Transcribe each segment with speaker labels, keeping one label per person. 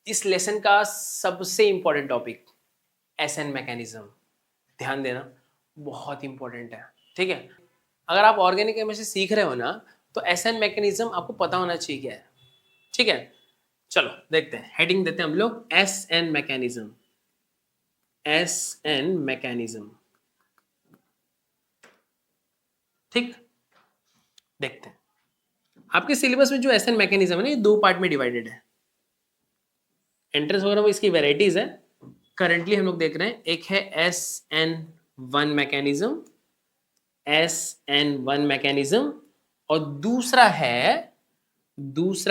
Speaker 1: इस लेसन का सबसे इंपॉर्टेंट टॉपिक एसएन मैकेनिज्म, ध्यान देना, बहुत इंपॉर्टेंट है। ठीक है, अगर आप ऑर्गेनिक केमिस्ट्री सीख रहे हो ना तो एसएन मैकेनिज्म आपको पता होना चाहिए क्या है। ठीक है, चलो देखते हैं, हेडिंग देते हैं हम लोग एसएन मैकेनिज्म। एसएन मैकेनिज्म, ठीक, देखते हैं। आपके सिलेबस में जो एसएन मैकेनिज्म है ना, ये 2 पार्ट में डिवाइडेड है। एंट्रेंस वगैरह वो इसकी वेराइटीज है। करंटली हम लोग देख रहे हैं, एक है SN1 मैकेनिज्म, SN1 मैकेनिज्म, और दूसरा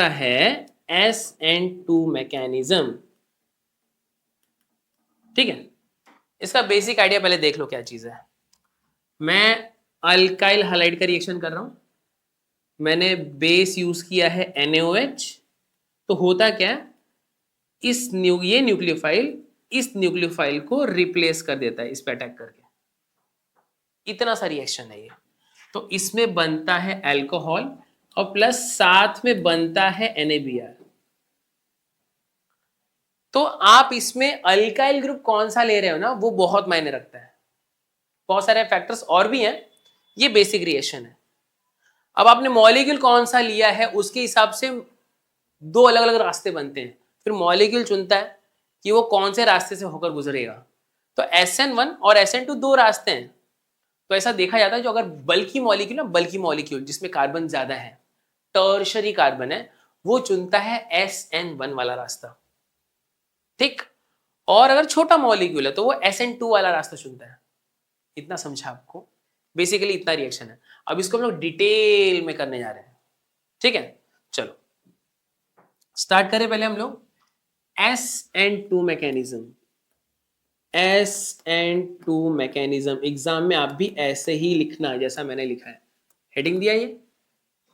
Speaker 1: है SN2 मैकेनिज्म। ठीक है, इसका बेसिक आइडिया पहले देख लो क्या चीज है। मैं अल्काइल हैलाइड का रिएक्शन कर रहा हूं, मैंने बेस यूज किया है NaOH, तो होता क्या है, ये न्यूक्लियोफाइल इस न्यूक्लियोफाइल को रिप्लेस कर देता है इस पे अटैक करके। इतना सा रिएक्शन है ये। तो इसमें बनता है अल्कोहल और प्लस साथ में बनता है NaBr। तो आप इसमें अल्काइल ग्रुप कौन सा ले रहे हो ना, वो बहुत मायने रखता है। बहुत सारे फैक्टर्स और भी हैं, ये बेसिक रिएक्शन है। अब आपने मॉलिक्यूल कौन सा लिया है उसके हिसाब से 2 अलग अलग रास्ते बनते हैं, फिर मॉलिक्यूल चुनता है कि वो कौन से रास्ते से होकर गुजरेगा। तो SN1 और SN2 2 रास्ते हैं। तो ऐसा देखा जाता है, जो अगर बल्कि मॉलिक्यूल जिसमें कार्बन ज्यादा है, टर्शरी कार्बन है, वो चुनता है SN1 वाला रास्ता। ठीक, और अगर छोटा मॉलिक्यूल है तो वो SN2 वाला रास्ता चुनता है। इतना समझा आपको, बेसिकली इतना रिएक्शन है। अब इसको हम लोग डिटेल में करने जा रहे हैं। ठीक है, चलो स्टार्ट करें पहले हम लोग SN2 mechanism. SN2 mechanism exam में आप भी ऐसे ही लिखना है जैसा मैंने लिखा है, हेडिंग दिया ये।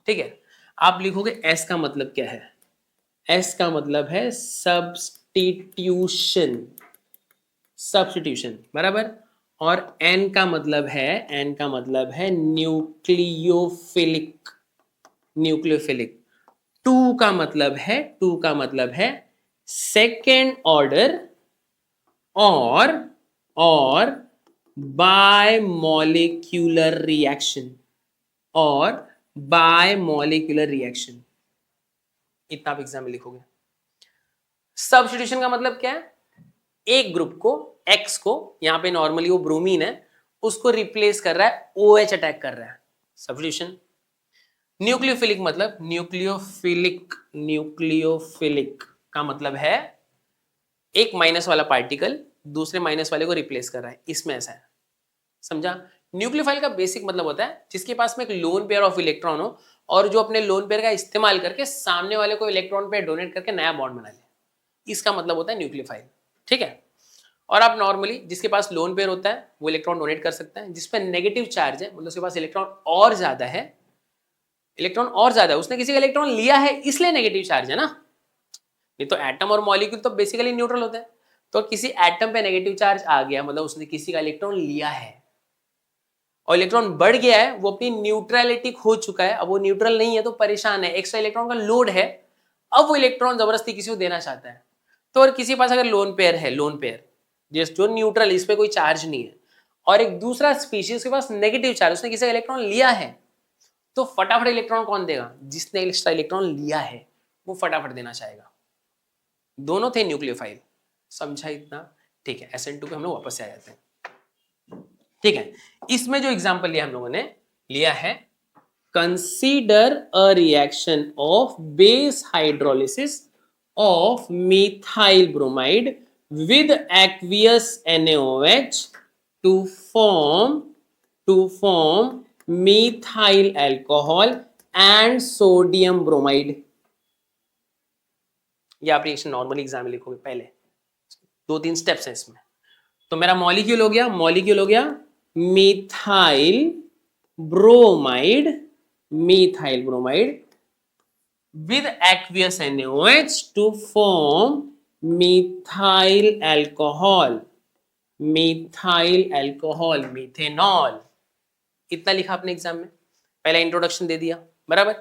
Speaker 1: ठीक है, आप लिखोगे S का मतलब क्या है। S का मतलब है सब्स्टिट्यूशन, बराबर। और N का मतलब है न्यूक्लियोफिलिक। टू का मतलब है सेकेंड ऑर्डर और बायमॉलिक्यूलर रिएक्शन। इतना आप एग्जाम में लिखोगे। सब्स्टिट्यूशन का मतलब क्या है, एक ग्रुप को X को, यहां पे नॉर्मली वो ब्रोमीन है, उसको रिप्लेस कर रहा है, OH अटैक कर रहा है, सब्स्टिट्यूशन। न्यूक्लियोफिलिक मतलब न्यूक्लियोफिलिक का मतलब है एक माइनस वाला पार्टिकल दूसरे माइनस वाले को रिप्लेस कर रहा है, इसमें ऐसा है, समझा। न्यूक्लियोफाइल का बेसिक मतलब होता है जिसके पास में एक लोन पेयर ऑफ इलेक्ट्रॉन हो और जो अपने लोन पेयर का इस्तेमाल करके सामने वाले को इलेक्ट्रॉन पेयर डोनेट करके नया बॉन्ड बना ले, इसका मतलब होता है न्यूक्लियोफाइल। ठीक है, और आप नॉर्मली जिसके पास लोन पेयर होता है वो इलेक्ट्रॉन डोनेट कर सकता है, जिसपे नेगेटिव चार्ज है मतलब उसके पास इलेक्ट्रॉन और ज्यादा है, उसने किसी का इलेक्ट्रॉन लिया है इसलिए नेगेटिव चार्ज है ना। नहीं तो एटम और मॉलिक्यूल तो बेसिकली न्यूट्रल होते हैं। तो किसी एटम पे नेगेटिव चार्ज आ गया मतलब उसने किसी का इलेक्ट्रॉन लिया है और इलेक्ट्रॉन बढ़ गया है, वो अपनी न्यूट्रलिटी खो चुका है, अब वो न्यूट्रल नहीं है तो परेशान है, एक्स्ट्रा इलेक्ट्रॉन का लोड है, अब वो इलेक्ट्रॉन जबरदस्ती किसी को देना चाहता है। तो और किसी के पास अगर लोन पेयर जो न्यूट्रल, इस पे कोई चार्ज नहीं है, और एक दूसरा स्पीशीज के पास नेगेटिव चार्ज, उसने किसी का इलेक्ट्रॉन लिया है, तो फटाफट इलेक्ट्रॉन कौन देगा, जिसने एक्स्ट्रा इलेक्ट्रॉन लिया है वो फटाफट देना चाहेगा। दोनों थे न्यूक्लियोफाइल, समझा इतना। ठीक है, SN2 पे हम लोग वापस से आ जाते हैं। ठीक है, इसमें जो एग्जांपल लिया हम लोगों ने लिया है, consider a reaction of base hydrolysis of methyl bromide with aqueous NaOH to form methyl alcohol and sodium bromide. ये आप रिएक्शन नॉर्मली एग्जाम में लिखोगे, पहले 2-3 स्टेप्स हैं इसमें। तो मेरा मॉलिक्यूल हो गया methyl bromide with aqueous NaOH to form methyl alcohol, methanol। इतना लिखा आपने एग्जाम में, पहला इंट्रोडक्शन दे दिया, बराबर।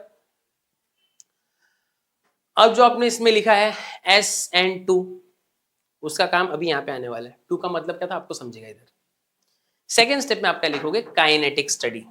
Speaker 1: अब जो आपने इसमें लिखा है SN2, उसका काम अभी यहाँ पे आने वाला है। 2 का मतलब क्या था आपको समझेगा इधर। सेकेंड स्टेप में आप क्या लिखोगे, काइनेटिक स्टडी।